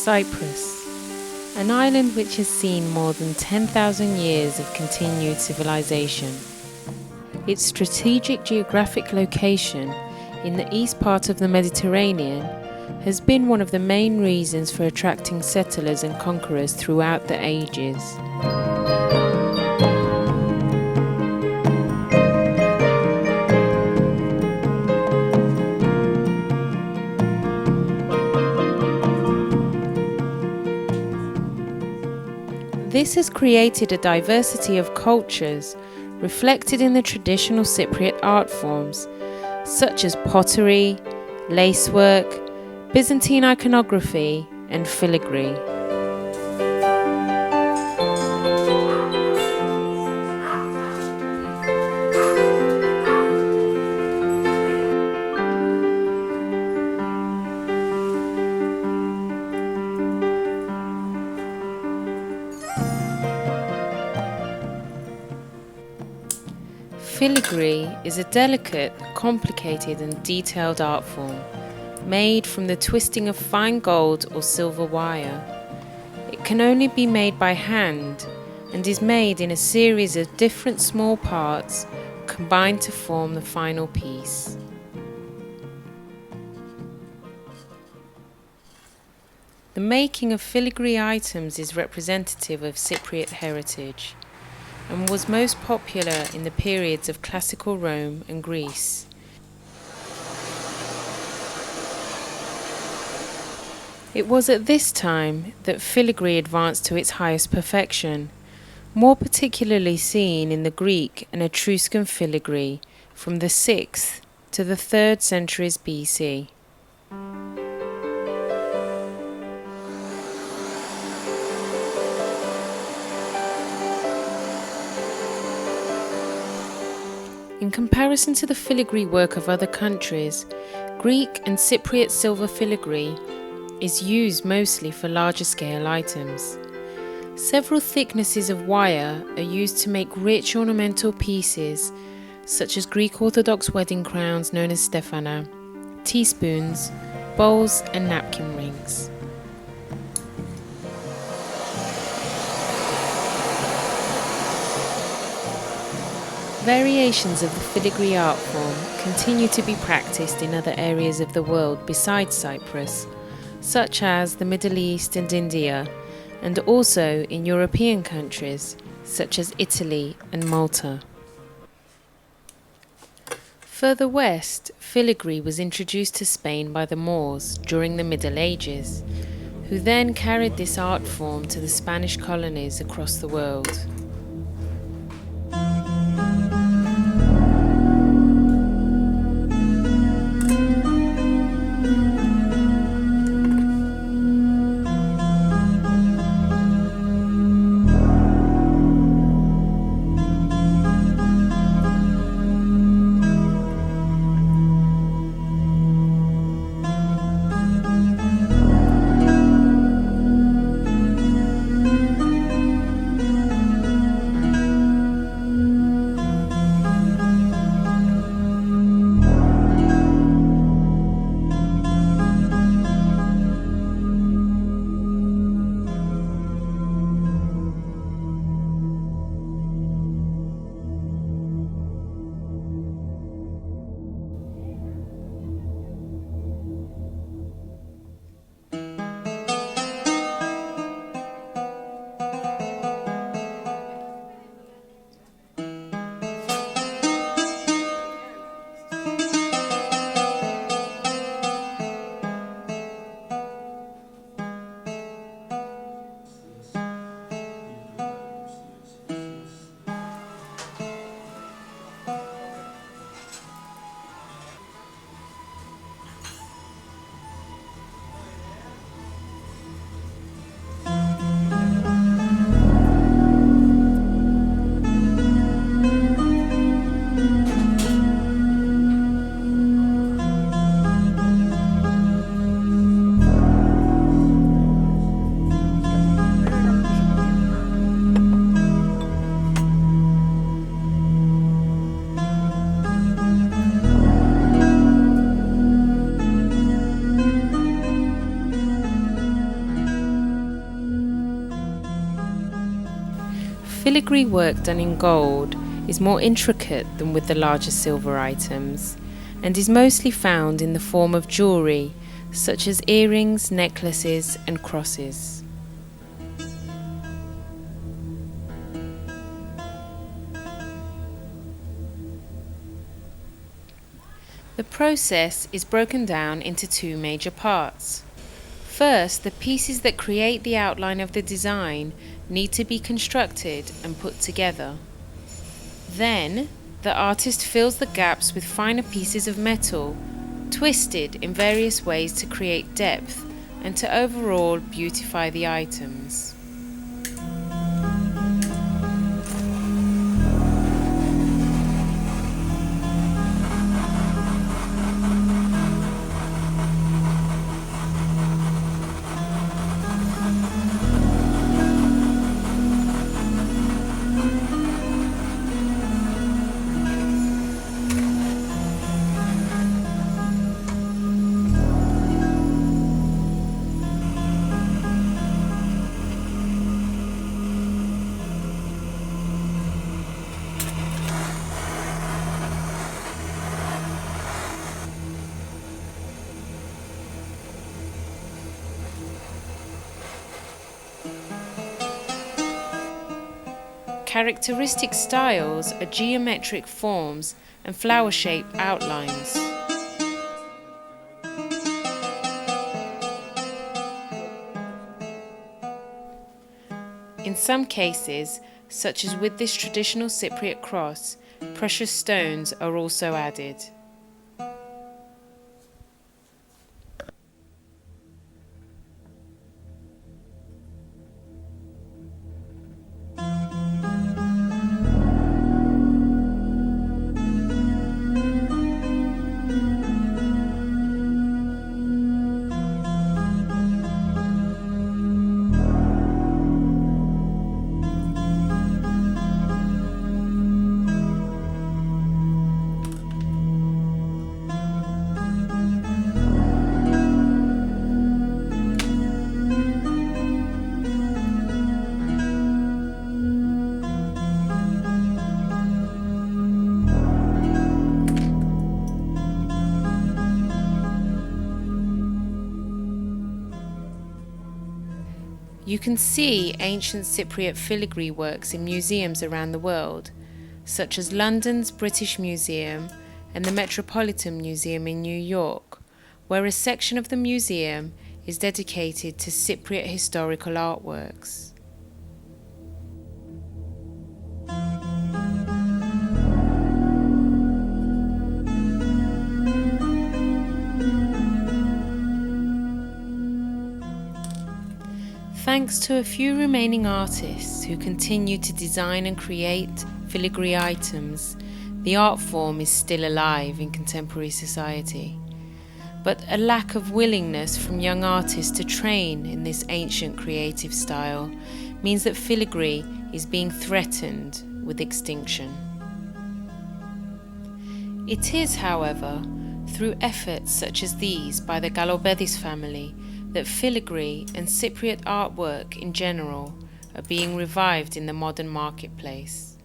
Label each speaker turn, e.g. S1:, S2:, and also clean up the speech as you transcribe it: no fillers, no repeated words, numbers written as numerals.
S1: Cyprus, an island which has seen more than 10,000 years of continued civilization. Its strategic geographic location in the east part of the Mediterranean has been one of the main reasons for attracting settlers and conquerors throughout the ages. This has created a diversity of cultures reflected in the traditional Cypriot art forms, such as pottery, lacework, Byzantine iconography, and filigree. Filigree is a delicate, complicated and detailed art form made from the twisting of fine gold or silver wire. It can only be made by hand and is made in a series of different small parts combined to form the final piece. The making of filigree items is representative of Cypriot heritage and was most popular in the periods of classical Rome and Greece. It was at this time that filigree advanced to its highest perfection, more particularly seen in the Greek and Etruscan filigree from the 6th to the 3rd centuries BC. In comparison to the filigree work of other countries, Greek and Cypriot silver filigree is used mostly for larger scale items. Several thicknesses of wire are used to make rich ornamental pieces, such as Greek Orthodox wedding crowns known as stephana, teaspoons, bowls and napkin rings. Variations of the filigree art form continue to be practiced in other areas of the world besides Cyprus, such as the Middle East and India, and also in European countries such as Italy and Malta. Further west, filigree was introduced to Spain by the Moors during the Middle Ages, who then carried this art form to the Spanish colonies across the world. Filigree work done in gold is more intricate than with the larger silver items, and is mostly found in the form of jewellery, such as earrings, necklaces and crosses. The process is broken down into two major parts. First, the pieces that create the outline of the design need to be constructed and put together. Then, the artist fills the gaps with finer pieces of metal, twisted in various ways to create depth and to overall beautify the items. Characteristic styles are geometric forms and flower-shaped outlines. In some cases, such as with this traditional Cypriot cross, precious stones are also added. You can see ancient Cypriot filigree works in museums around the world, such as London's British Museum and the Metropolitan Museum in New York, where a section of the museum is dedicated to Cypriot historical artworks. Thanks to a few remaining artists who continue to design and create filigree items, the art form is still alive in contemporary society. But a lack of willingness from young artists to train in this ancient creative style means that filigree is being threatened with extinction. It is, however, through efforts such as these by the Galobedis family that filigree and Cypriot artwork in general are being revived in the modern marketplace.